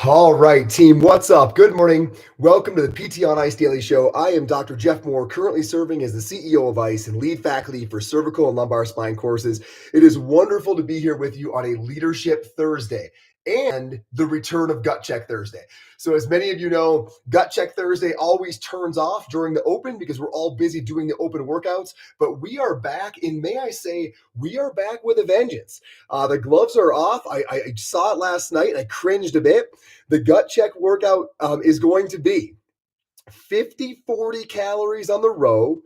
All right, team, what's up? Good morning. Welcome to the PT on Ice Daily Show. I am Dr. Jeff Moore, currently serving as the CEO of ICE and lead faculty for cervical and lumbar spine courses. It is wonderful to be here with you on a Leadership Thursday and the return of Gut Check Thursday. So as many of you know, Gut Check Thursday always turns off during the open because we're all busy doing the open workouts, but we are back, and may I say, we are back with a vengeance. The gloves are off. I saw it last night and I cringed a bit. The gut check workout is going to be 50-40 calories on the row,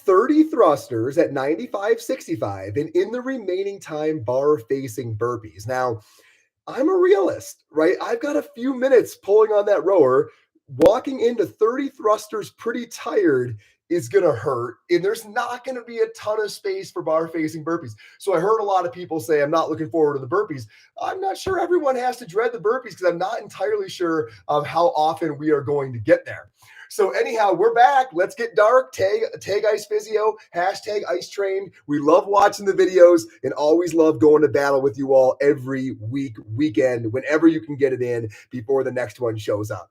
30 thrusters at 95-65, and in the remaining time, bar facing burpees. Now, I'm a realist, right? I've got a few minutes pulling on that rower. Walking into 30 thrusters pretty tired is going to hurt. And there's not going to be a ton of space for bar facing burpees. So I heard a lot of people say, I'm not looking forward to the burpees. I'm not sure everyone has to dread the burpees because I'm not entirely sure of how often we are going to get there. So anyhow, we're back. Let's get dark. Tag Ice Physio, hashtag Ice Trained. We love watching the videos and always love going to battle with you all every weekend, whenever you can get it in before the next one shows up.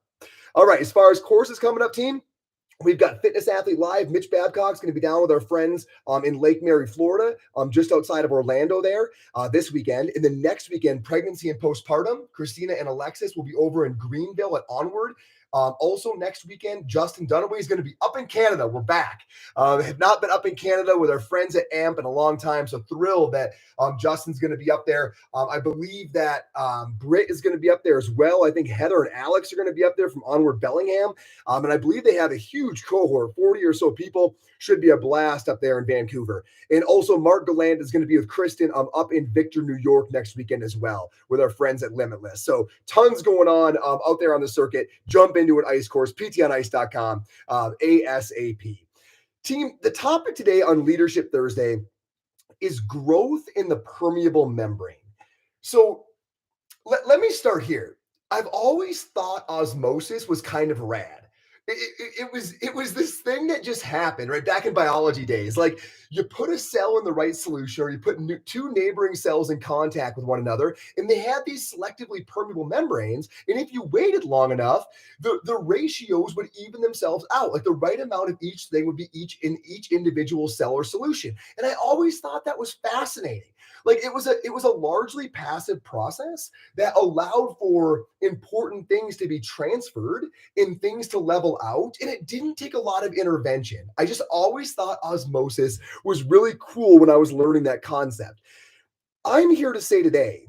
All right, as far as courses coming up, team, we've got Fitness Athlete Live. Mitch Babcock's going to be down with our friends in Lake Mary, Florida, just outside of Orlando there this weekend. And the next weekend, Pregnancy and Postpartum, Christina and Alexis will be over in Greenville at Onward. Also next weekend, Justin Dunaway is going to be up in Canada. We're back. Have not been up in Canada with our friends at AMP in a long time. So thrilled that Justin's going to be up there. I believe that Britt is going to be up there as well. I think Heather and Alex are going to be up there from Onward Bellingham. And I believe they have a huge cohort, 40 or so people. Should be a blast up there in Vancouver. And also Mark Galland is going to be with Kristen up in Victor, New York next weekend as well with our friends at Limitless. So tons going on out there on the circuit. Jump into an ice course, ptonice.com, ASAP. Team, the topic today on Leadership Thursday is growth in the permeable membrane. So let me start here. I've always thought osmosis was kind of rad. It was this thing that just happened right back in biology days. Like you put a cell in the right solution, or you put two neighboring cells in contact with one another, and they had these selectively permeable membranes. And if you waited long enough, the ratios would even themselves out. Like the right amount of each thing would be in each individual cell or solution. And I always thought that was fascinating. Like it was a largely passive process that allowed for important things to be transferred and things to level out. And it didn't take a lot of intervention. I just always thought osmosis was really cool when I was learning that concept. I'm here to say today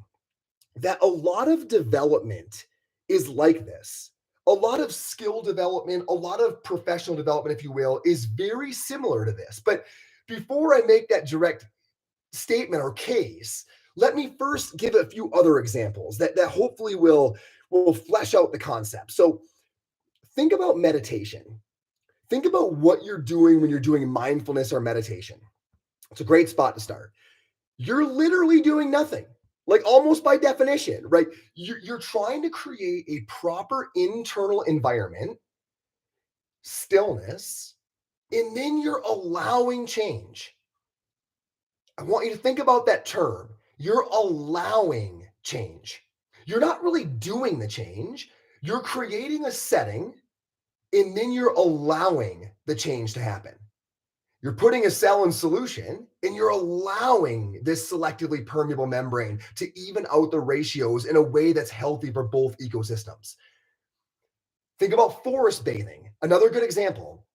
that a lot of development is like this. A lot of skill development, a lot of professional development, if you will, is very similar to this. But before I make that direct statement or case, let me first give a few other examples that hopefully will flesh out the concept. So think about meditation. Think about what you're doing when you're doing mindfulness or meditation. It's a great spot to start. You're literally doing nothing, like almost by definition, right? You're trying to create a proper internal environment, stillness, and then you're allowing change. I want you to think about that term. You're allowing change. You're not really doing the change. You're creating a setting, and then you're allowing the change to happen. You're putting a cell in solution, and you're allowing this selectively permeable membrane to even out the ratios in a way that's healthy for both ecosystems. Think about forest bathing. Another good example.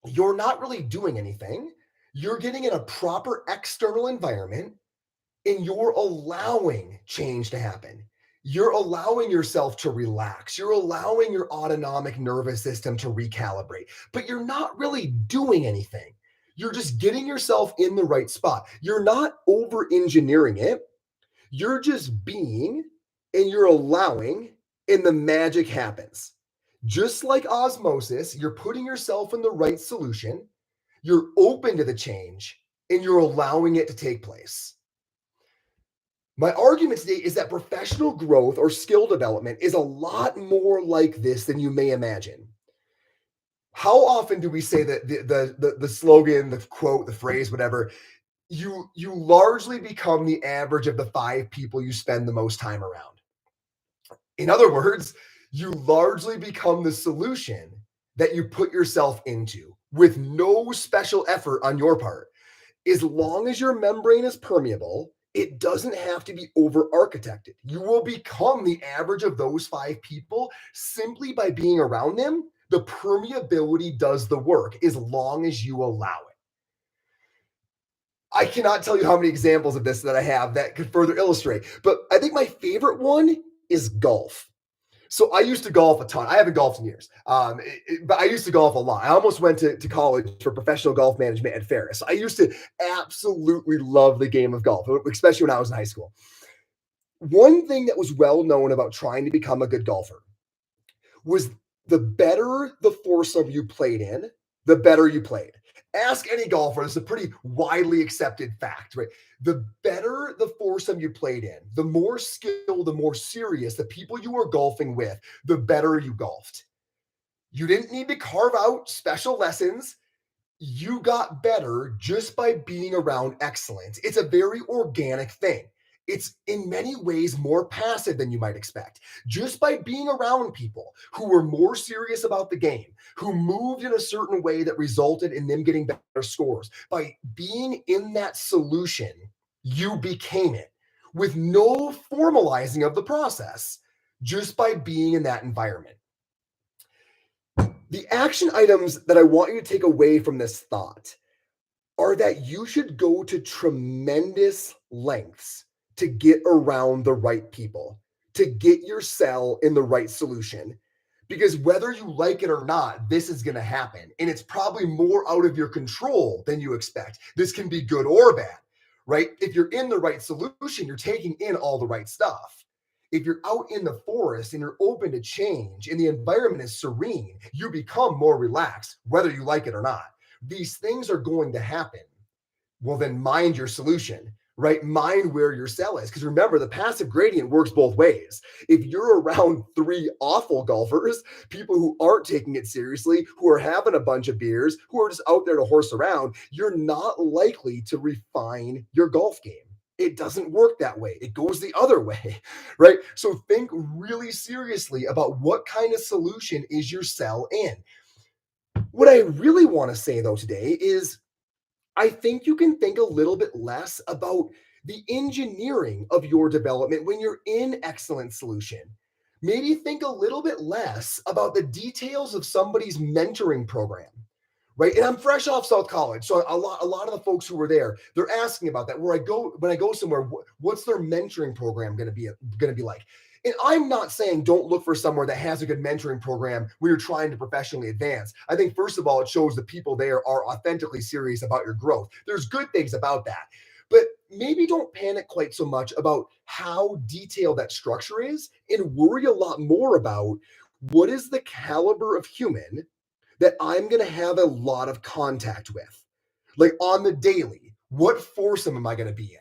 You're not really doing anything. You're getting in a proper external environment, and you're allowing change to happen. You're allowing yourself to relax. You're allowing your autonomic nervous system to recalibrate, but you're not really doing anything. You're just getting yourself in the right spot. You're not over engineering it. You're just being, and you're allowing, and the magic happens. Just like osmosis, you're putting yourself in the right solution. You're open to the change, and you're allowing it to take place. My argument today is that professional growth or skill development is a lot more like this than you may imagine. How often do we say that the slogan, the quote, the phrase, whatever, you largely become the average of the 5 people you spend the most time around? In other words, you largely become the solution that you put yourself into with no special effort on your part. As long as your membrane is permeable, it doesn't have to be over architected. You will become the average of those five people simply by being around them. The permeability does the work as long as you allow it. I cannot tell you how many examples of this that I have that could further illustrate, but I think my favorite one is golf. So I used to golf a ton. I haven't golfed in years, but I used to golf a lot. I almost went to college for professional golf management at Ferris. I used to absolutely love the game of golf, especially when I was in high school. One thing that was well known about trying to become a good golfer was the better the foursome you played in, the better you played. Ask any golfer, this is a pretty widely accepted fact, right? The better the foursome you played in, the more skill, the more serious the people you were golfing with, the better you golfed. You didn't need to carve out special lessons. You got better just by being around excellence. It's a very organic thing. It's in many ways more passive than you might expect. Just by being around people who were more serious about the game, who moved in a certain way that resulted in them getting better scores, by being in that solution, you became it with no formalizing of the process, just by being in that environment. The action items that I want you to take away from this thought are that you should go to tremendous lengths to get around the right people, to get your cell in the right solution. Because whether you like it or not, this is going to happen. And it's probably more out of your control than you expect. This can be good or bad, right? If you're in the right solution, you're taking in all the right stuff. If you're out in the forest and you're open to change and the environment is serene, you become more relaxed, whether you like it or not. These things are going to happen. Well, then mind your solution, right? Mind where your cell is. Because remember, the passive gradient works both ways. If you're around three awful golfers, people who aren't taking it seriously, who are having a bunch of beers, who are just out there to horse around, you're not likely to refine your golf game. It doesn't work that way. It goes the other way, right? So think really seriously about what kind of solution is your cell in. What I really want to say though today is I think you can think a little bit less about the engineering of your development when you're in excellent solution. Maybe think a little bit less about the details of somebody's mentoring program, right? And I'm fresh off South College, so a lot of the folks who were there, they're asking about that. Where I go when I go somewhere, what's their mentoring program going to be like? And I'm not saying don't look for somewhere that has a good mentoring program when you're trying to professionally advance. I think first of all, it shows the people there are authentically serious about your growth. There's good things about that. But maybe don't panic quite so much about how detailed that structure is and worry a lot more about what is the caliber of human that I'm going to have a lot of contact with, like on the daily. What foursome am I going to be in?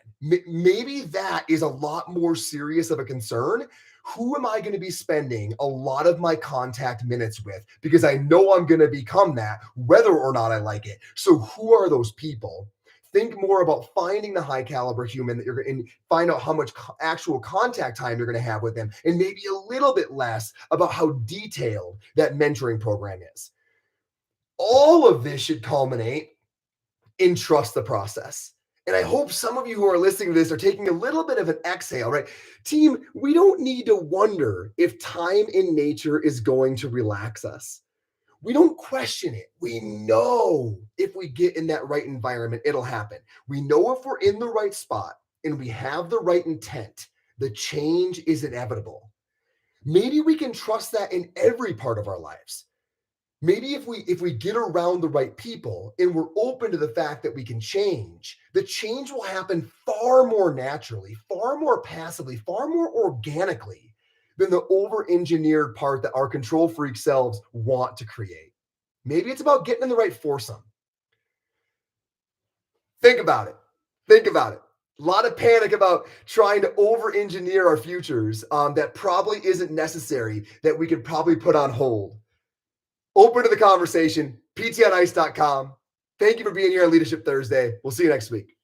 Maybe that is a lot more serious of a concern. Who am I going to be spending a lot of my contact minutes with? Because I know I'm going to become that, whether or not I like it. So, who are those people? Think more about finding the high caliber human that you're going to find out how much actual contact time you're going to have with them, and maybe a little bit less about how detailed that mentoring program is. All of this should culminate in trust the process. And I hope some of you who are listening to this are taking a little bit of an exhale, right? Team, we don't need to wonder if time in nature is going to relax us. We don't question it. We know if we get in that right environment, it'll happen. We know if we're in the right spot and we have the right intent, the change is inevitable. Maybe we can trust that in every part of our lives. Maybe if we get around the right people and we're open to the fact that we can change, the change will happen far more naturally, far more passively, far more organically than the over-engineered part that our control freak selves want to create. Maybe it's about getting in the right foursome. Think about it. Think about it. A lot of panic about trying to over-engineer our futures that probably isn't necessary, that we could probably put on hold. Open to the conversation, ptonice.com. Thank you for being here on Leadership Thursday. We'll see you next week.